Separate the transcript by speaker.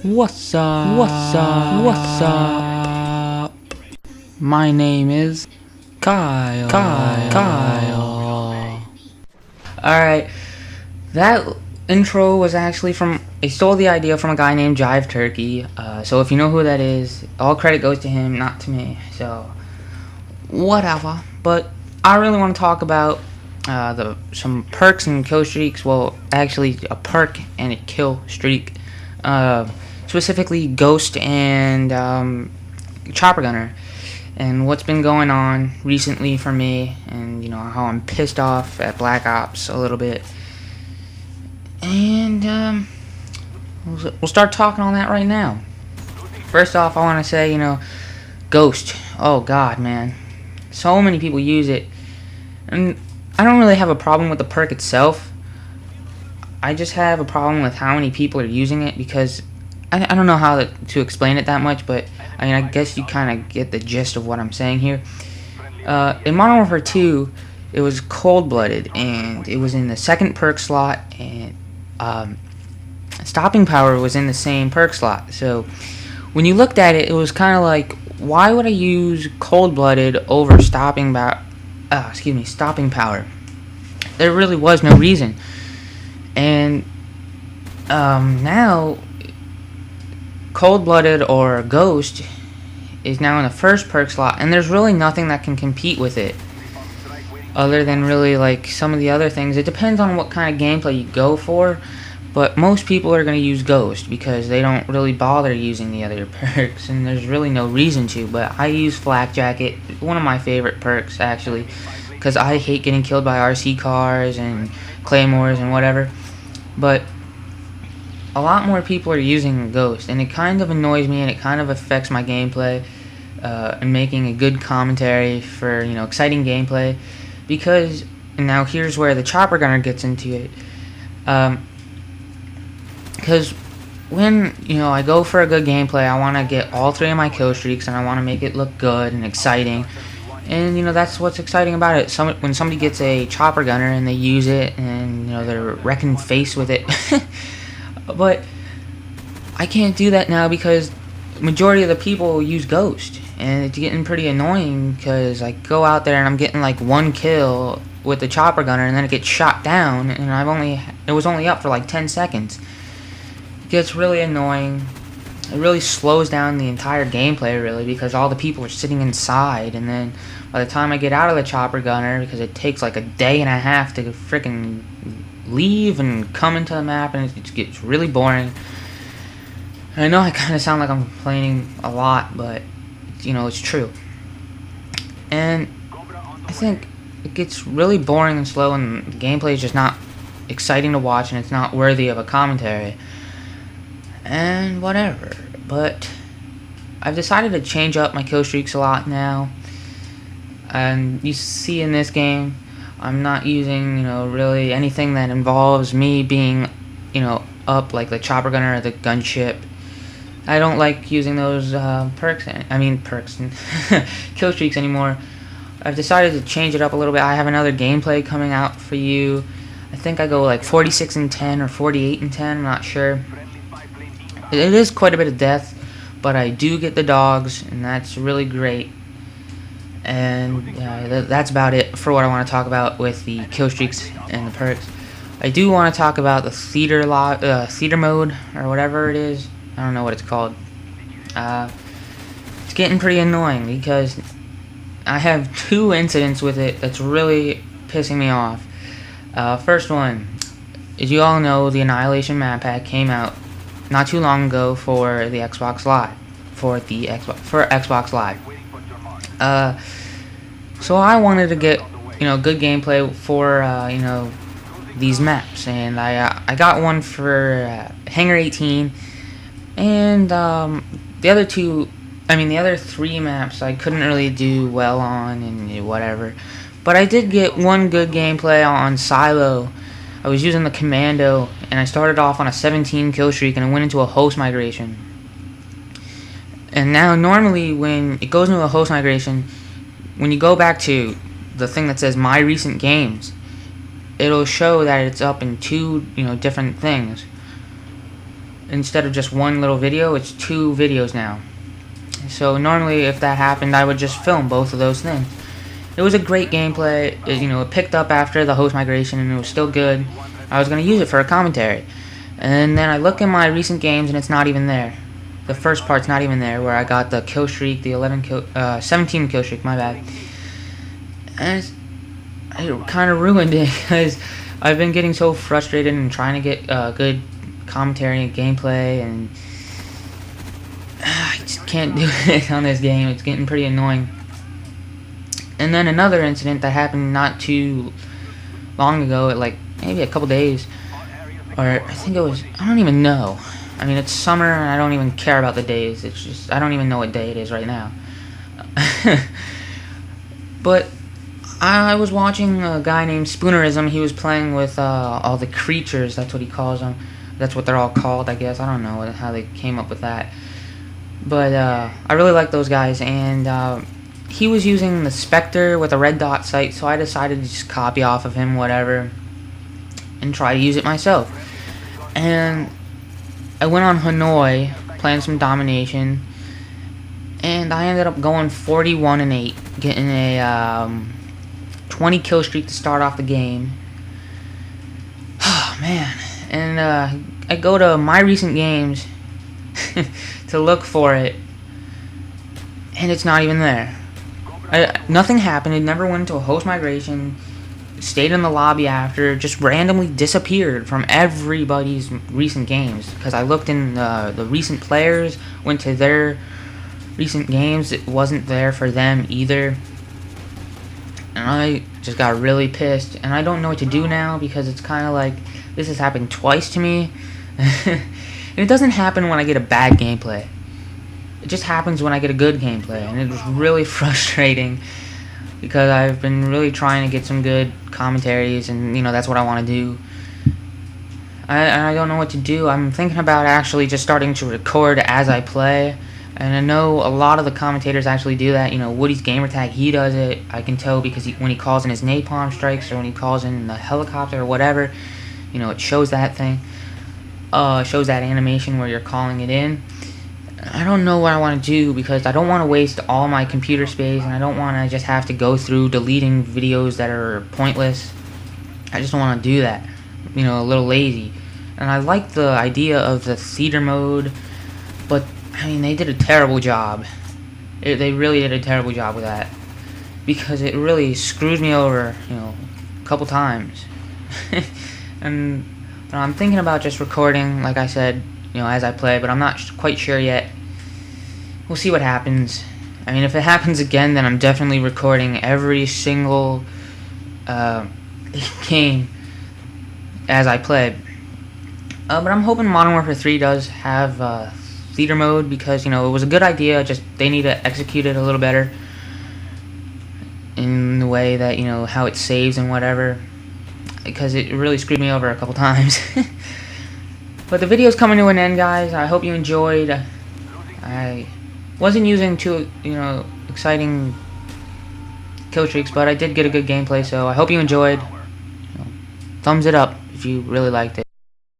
Speaker 1: What's up? What's up? What's up? My name is Kyle. Alright, that intro was actually from, I stole the idea from a guy named Jive Turkey. So if you know who that is, all credit goes to him, not to me. So, whatever. But I really want to talk about some perks and kill streaks. Well, actually, a perk and a kill streak. Specifically, Ghost and Chopper Gunner. And what's been going on recently for me, and how I'm pissed off at Black Ops a little bit. And we'll start talking on that right now. First off, I want to say, Ghost. Oh God, man, so many people use it, and I don't really have a problem with the perk itself. I just have a problem with how many people are using it, because I don't know how to explain it that much, but I guess you kind of get the gist of what I'm saying here. In Modern Warfare 2, it was cold-blooded, and it was in the second perk slot, and stopping power was in the same perk slot. So when you looked at it, it was kind of like, why would I use cold-blooded over stopping power? There really was no reason. And now, cold-blooded or Ghost is now in the first perk slot, and there's really nothing that can compete with it other than really like some of the other things. It depends on what kind of gameplay you go for, but most people are going to use Ghost because they don't really bother using the other perks, and there's really no reason to. But I use Flak Jacket, one of my favorite perks actually, because I hate getting killed by RC cars and claymores and whatever. But a lot more people are using Ghost, and it kind of annoys me, and it kind of affects my gameplay and making a good commentary for exciting gameplay. Because now here's where the Chopper Gunner gets into it. Because when I go for a good gameplay, I want to get all three of my kill streaks, and I want to make it look good and exciting. And that's what's exciting about it. When somebody gets a Chopper Gunner and they use it, and they're wrecking face with it. But I can't do that now because majority of the people use Ghost, and it's getting pretty annoying because I go out there and I'm getting like one kill with the Chopper Gunner, and then it gets shot down, and it was only up for like 10 seconds. It gets really annoying. It really slows down the entire gameplay, really, because all the people are sitting inside, and then by the time I get out of the Chopper Gunner, because it takes like a day and a half to freaking leave and come into the map, and it gets really boring. And I know I kind of sound like I'm complaining a lot, but it's true. And I think it gets really boring and slow, and the gameplay is just not exciting to watch, and it's not worthy of a commentary. And whatever. But I've decided to change up my kill streaks a lot now. And you see in this game, I'm not using, really anything that involves me being, up like the Chopper Gunner or the Gunship. I don't like using those perks and kill streaks anymore. I've decided to change it up a little bit. I have another gameplay coming out for you. I think I go like 46 and 10 or 48 and 10, I'm not sure. It is quite a bit of death, but I do get the dogs, and that's really great. And that's about it for what I want to talk about with the kill streaks and the perks. I do want to talk about the theater mode, or whatever it is. I don't know what it's called. It's getting pretty annoying because I have 2 incidents with it that's really pissing me off. First one, as you all know, the Annihilation map pack came out not too long ago for the Xbox Live, for Xbox Live. So I wanted to get good gameplay for these maps, and I got one for Hangar 18, and the other 3 maps I couldn't really do well on, and whatever. But I did get one good gameplay on Silo. I was using the Commando, and I started off on a 17 kill streak, and I went into a host migration. And now normally when it goes into a host migration, when you go back to the thing that says My Recent Games, it'll show that it's up in 2 different things. instead of just one little video, it's 2 videos now. So normally if that happened, I would just film both of those things. It was a great gameplay. It picked up after the host migration, and it was still good. I was going to use it for a commentary. And then I look in my recent games, and it's not even there. The first part's not even there, where I got the kill streak, the 17 kill streak, my bad. And it kind of ruined it, because I've been getting so frustrated and trying to get good commentary and gameplay, and I just can't do it on this game. It's getting pretty annoying. And then another incident that happened not too long ago, like maybe a couple days, or I think it was, I don't even know. I mean, it's summer and I don't even care about the days. It's just, I don't even know what day it is right now. But I was watching a guy named Spoonerism. He was playing with all the creatures. That's what he calls them. That's what they're all called, I guess. I don't know how they came up with that. But I really like those guys, and he was using the Spectre with a red dot sight, so I decided to just copy off of him, whatever, and try to use it myself. And I went on Hanoi, playing some Domination, and I ended up going 41-8, getting a 20 kill streak to start off the game. Oh man. And I go to my recent games to look for it, and it's not even there. Nothing happened. It never went into a host migration. Stayed in the lobby after. Just randomly disappeared from everybody's recent games. Because I looked in the recent players, went to their recent games. It wasn't there for them either. And I just got really pissed. And I don't know what to do now, because it's kind of like this has happened twice to me. And it doesn't happen when I get a bad gameplay. It just happens when I get a good gameplay, and it was really frustrating, because I've been really trying to get some good commentaries, and that's what I want to do. I don't know what to do. I'm thinking about actually just starting to record as I play, and I know a lot of the commentators actually do that. Woody's Gamertag, he does it. I can tell because when he calls in his napalm strikes, or when he calls in the helicopter or whatever, it shows that thing. Shows that animation where you're calling it in. I don't know what I want to do, because I don't want to waste all my computer space, and I don't want to just have to go through deleting videos that are pointless. I just don't want to do that. A little lazy. And I like the idea of the theater mode, but I mean, they did a terrible job. They really did a terrible job with that, because it really screws me over, a couple times. And I'm thinking about just recording, like I said, as I play, but I'm not quite sure yet. We'll see what happens. I mean, if it happens again, then I'm definitely recording every single game as I play. But I'm hoping Modern Warfare 3 does have theater mode, because, it was a good idea, just they need to execute it a little better in the way that, how it saves and whatever, because it really screwed me over a couple times. But the video's coming to an end, guys. I hope you enjoyed. I wasn't using too, exciting kill streaks, but I did get a good gameplay, so I hope you enjoyed. Thumbs it up if you really liked it.